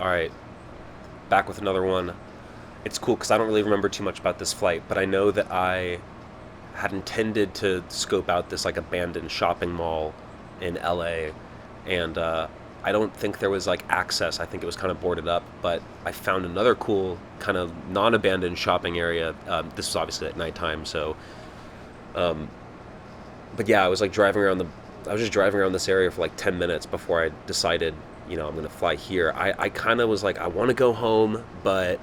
All right, back with another one. It's cool because I don't really remember too much about this flight, but I know that I had intended to scope out this like abandoned shopping mall in LA, and I don't think there was like access. I think it was kind of boarded up, but I found another cool kind of non-abandoned shopping area. This was obviously at nighttime, so but yeah, I was like driving around the. I was just driving around this area for like 10 minutes before I decided, I'm gonna fly here. I kind of was like, I want to go home, but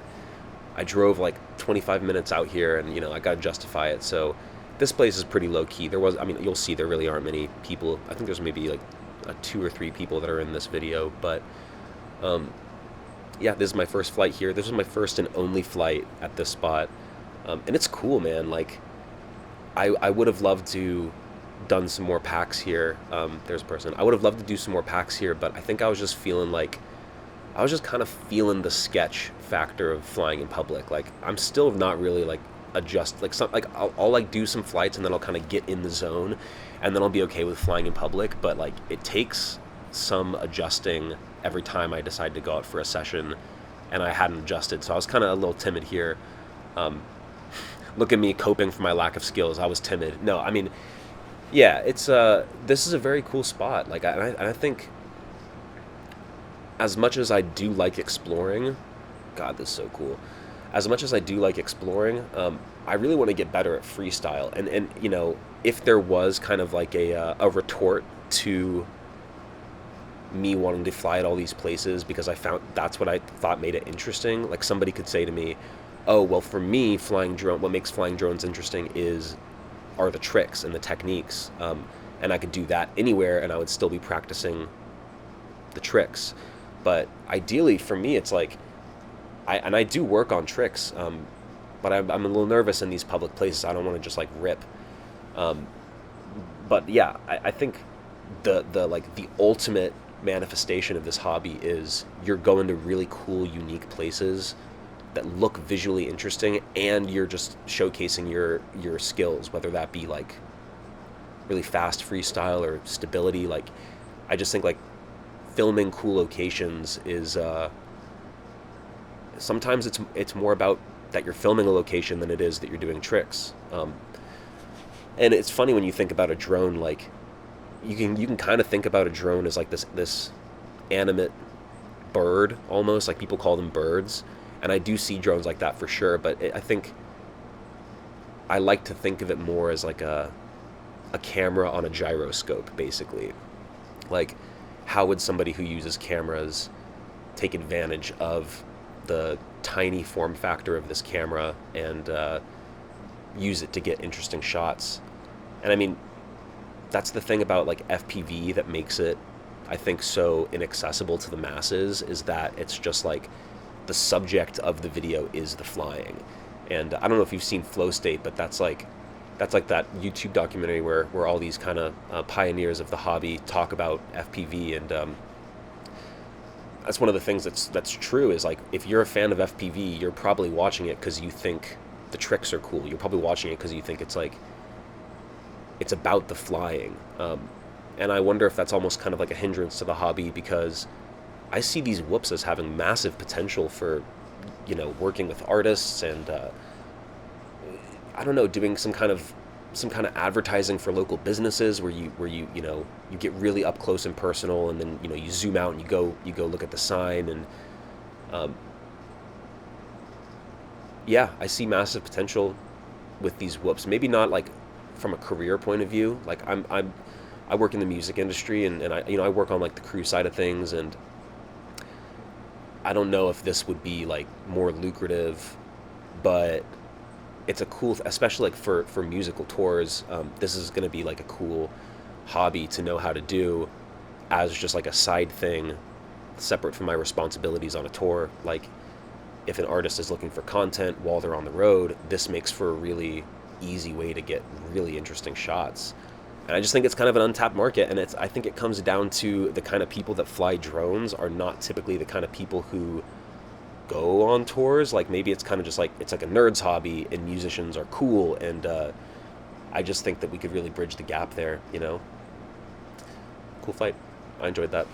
I drove like 25 minutes out here, and I got to justify it. So this place is pretty low key. I mean, you'll see there really aren't many people. I think there's maybe like two or three people that are in this video, but yeah, this is my first flight here. This was my first and only flight at this spot, and it's cool, man. Like I would have loved to done some more packs here. There's a person. I would have loved to do some more packs here, but I think I was just feeling like I was just kind of feeling the sketch factor of flying in public. Like I'm still not really like I'll like do some flights and then I'll kind of get in the zone, and then I'll be okay with flying in public. But like it takes some adjusting every time I decide to go out for a session, and I hadn't adjusted, so I was kind of a little timid here. Um, Look at me coping for my lack of skills. I was timid. No, I mean, yeah, it's this is a very cool spot. Like I think as much as I do like exploring, God, this is so cool. As much as I do like exploring, I really want to get better at freestyle. And if there was kind of like a retort to me wanting to fly at all these places because I found that's what I thought made it interesting. Like somebody could say to me, "Oh, well, for me, what makes flying drones interesting are the tricks and the techniques, and I could do that anywhere, and I would still be practicing the tricks." But ideally, for me, it's like I do work on tricks, but I'm a little nervous in these public places. I don't want to just like rip. Um, but yeah, I think the ultimate manifestation of this hobby is you're going to really cool, unique places that look visually interesting, and you're just showcasing your skills, whether that be like really fast freestyle or stability. Like I just think like filming cool locations is sometimes it's more about that you're filming a location than it is that you're doing tricks. And it's funny when you think about a drone, like you can kind of think about a drone as like this animate bird almost, like people call them birds, and I do see drones like that for sure. But I think I like to think of it more as like a camera on a gyroscope, basically. Like, how would somebody who uses cameras take advantage of the tiny form factor of this camera and use it to get interesting shots? And I mean, that's the thing about like FPV that makes it, I think, so inaccessible to the masses, is that it's just like the subject of the video is the flying. And I don't know if you've seen Flow State, but that's like that YouTube documentary where all these kind of pioneers of the hobby talk about FPV, and that's one of the things that's true, is like if you're a fan of FPV, you're probably watching it because you think the tricks are cool. You're probably watching it because you think it's about the flying. And I wonder if that's almost kind of like a hindrance to the hobby, because I see these whoops as having massive potential for, working with artists, and I don't know, doing some kind of advertising for local businesses where you get really up close and personal, and then you zoom out and you go look at the sign, and um, yeah, I see massive potential with these whoops. Maybe not like from a career point of view. Like I work in the music industry, and I work on like the crew side of things, and I don't know if this would be like more lucrative, but it's a cool, especially like for musical tours. This is going to be like a cool hobby to know how to do as just like a side thing, separate from my responsibilities on a tour. Like if an artist is looking for content while they're on the road, this makes for a really easy way to get really interesting shots. And I just think it's kind of an untapped market, and I think it comes down to the kind of people that fly drones are not typically the kind of people who go on tours. Like maybe it's kind of just like it's like a nerd's hobby, and musicians are cool, and I just think that we could really bridge the gap there. Cool fight. I enjoyed that.